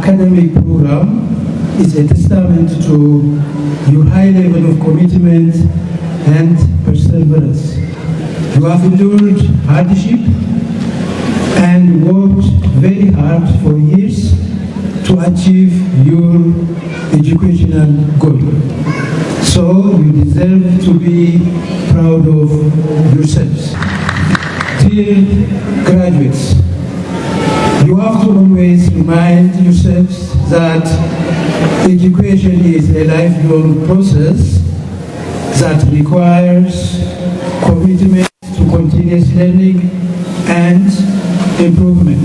academic program is a testament to your high level of commitment and perseverance. You have endured hardship and worked very hard for years to achieve your educational goal. So you deserve to be proud of yourselves. Dear graduates, you have to always remind yourselves that education is a lifelong process that requires commitment to continuous learning and improvement.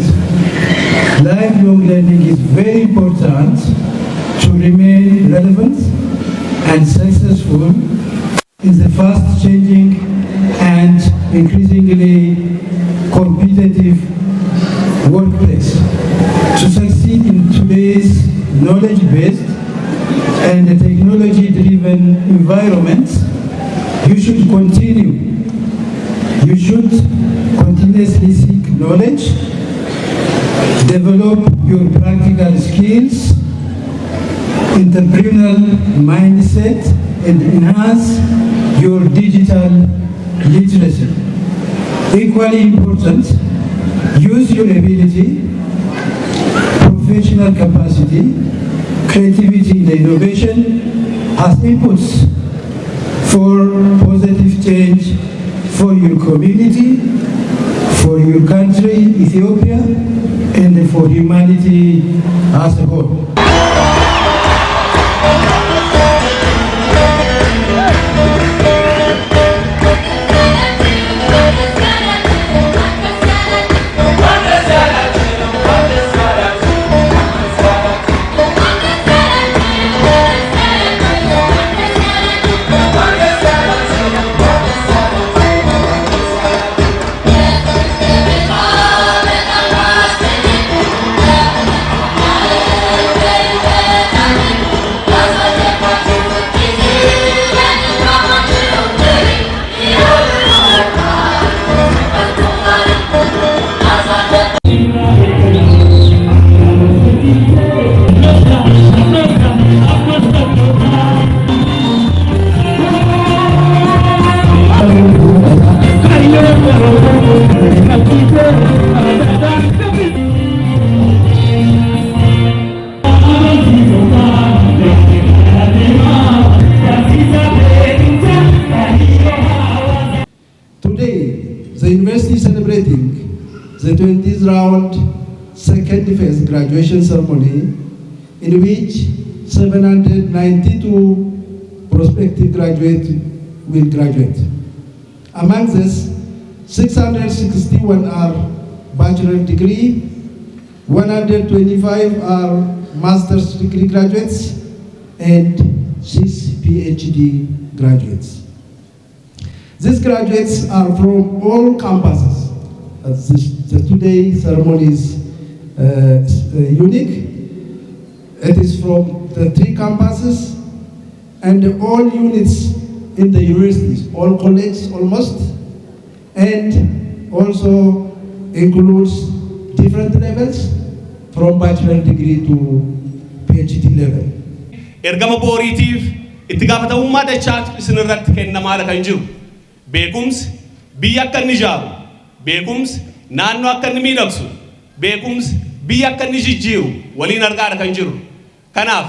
Lifelong learning is very important to remain relevant and successful in the fast-changing and increasingly competitive workplace. To succeed in today's knowledge-based and technology-driven environment, you should continuously seek knowledge, develop your practical skills, entrepreneurial mindset, and enhance your digital literacy. Equally important, use your ability, professional capacity, creativity, and innovation as inputs for positive change for your community, for your country, Ethiopia, and for humanity as a whole. The university is celebrating the 20th round second phase graduation ceremony in which 792 prospective graduates will graduate. Among this, 661 are bachelor degree, 125 are master's degree graduates, and 6 PhD graduates. These graduates are from all campuses. The today ceremony is unique. It is from the 3 campuses and all units in the universities, all colleges almost, and also includes different levels from bachelor degree to PhD level. Ergama booriitiif itti gaafatamummaa dachaatu isin irratti kennamaadha kan jiru. Beekumsi biyya akka inni ijaaru, beekumsi naannoo akka inni miidhagsu, beekumsi biyya akka inni jijjiiru waliin argaadha kan jiru. Kanaaf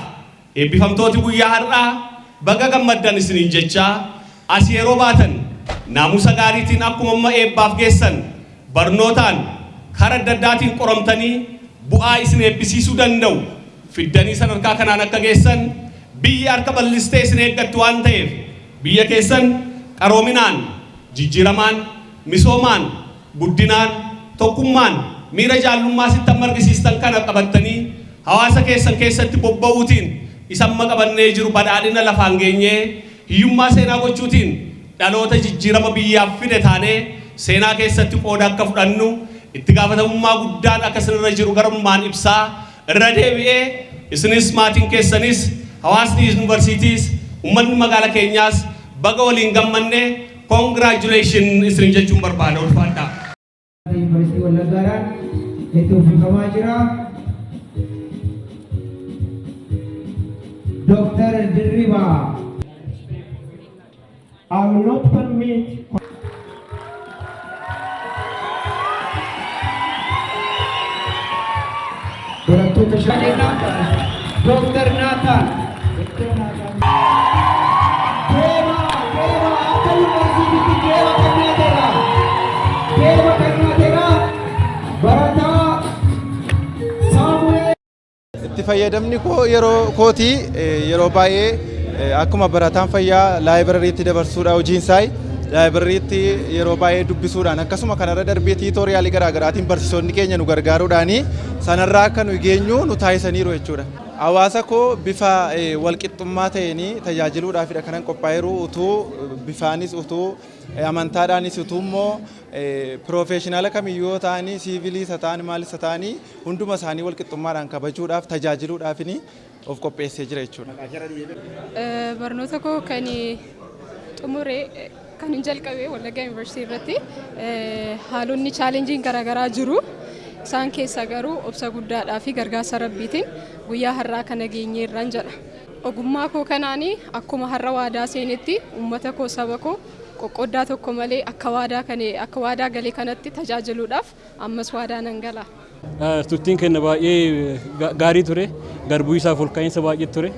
eebbifamtooti guyyaa har'aa baga gammaddan isiniin jechaa as yeroo baatan naamusa gaariitiin akkuma amma eebbaaf geessan barnootaan karaa adda addaatiin qoramtanii bu'aa isin eebbisiisuu danda'u fiddanii sadarkaa kanaan akka geessan biyya harka bal'istee isin eeggattu waan ta'eef biyya keessan qaroominaan, jijjiiramaan, misoomaan, guddinaan, tokkummaan, miira jaallummaa sitti amma argisiistan kana qabattanii hawaasa keessan keessatti bobba'uutiin isa amma qabannee jiru badhaadhina lafaan geenyee hiyyummaa seenaa gochuutiin dhaloota jijjiirama biyyaaf fide taanee seenaa keessatti qooda akka fudhannu itti gaafatamummaa guddaan akka isinirra jiru garummaan ibsaa irra deebi'ee isinis maatiin keessanis hawaasni yuunivarsiitiis uummanni magaalaa keenyaas baga waliin gammanne congratulations isin jechuun barbaada ulfaadha. Yuniversiitii Wallaggaadhaan itti uffifamee jira. Dr. Dirriba. I will not permit Barattoota Dr. Nathan. Eebba akka Yuunvarsiitiitti eebba kennateera. Eebba kennateera. Barataa Saamu'eel. Itti fayyadamni koo yeroo kootii yeroo baay'ee akkuma barataan fayyaa laayibirariitti dabarsuudha hojiin isaa. Laayibirariitti yeroo baay'ee dubbisuudhaan akkasuma kanarra darbee tiitoriyaalii garaa garaatiin barsiisonni keenya nu gargaaruudhaan sanarraa akka nu geenyu nu taasisaniiru jechuudha. Hawaasa koo bifa walqixxummaa ta'een tajaajiluudhaafidha kanan qophaa'eeru utuu bifaanis utuu amantaadhaanis utuu immoo piroofeeshinaala kamiyyuu ta'anii siivilii ta'anii maalis ta'anii hunduma isaanii walqixxummaadhaan kabajuudhaaf tajaajiluudhaafini of qopheessee jira jechuudha. Barnoota koo kan xumure kan hin jalqabe Wallaggaa Yuniversitii irratti haalonni chaalenjiin garaagaraa jiru. Isaan keessa garuu obsa guddaadhaa fi gargaarsa rabbiitiin guyyaa har'aa kana geenye irraan jedha. Ogummaa koo kanaanii akkuma har'a waadaa seenetti uummata koo saba koo qoqqoddaa tokko malee akka waadaa galee kanatti tajaajiluudhaaf ammas waadaa nan gala. Turtiin keenya baay'ee gaarii ture. Garbuu isaaf ol ka'iinsa baay'ee ture.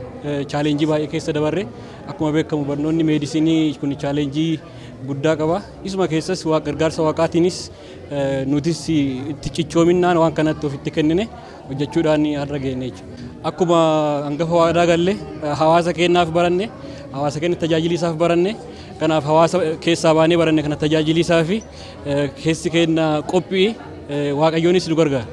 Chaalenjii baay'ee keessa dabarre. Akkuma beekamu barnoonni meedisinii kun chaalenjii guddaa qaba. Isuma keessas gargaarsa waaqaatiinis nutis itti cichoominaan waan kanatti ofitti kennine hojjechuudhaan har'a geenye jechuudha. Akkuma hangafa waadaa galle hawaasa keenyaaf baranne, hawaasa keenya tajaajiliisaaf baranne, kanaaf hawaasa keessaa baanee baranne kana tajaajiliisaa fi keessi keenya qophii waaqayyoonis nu gargaara.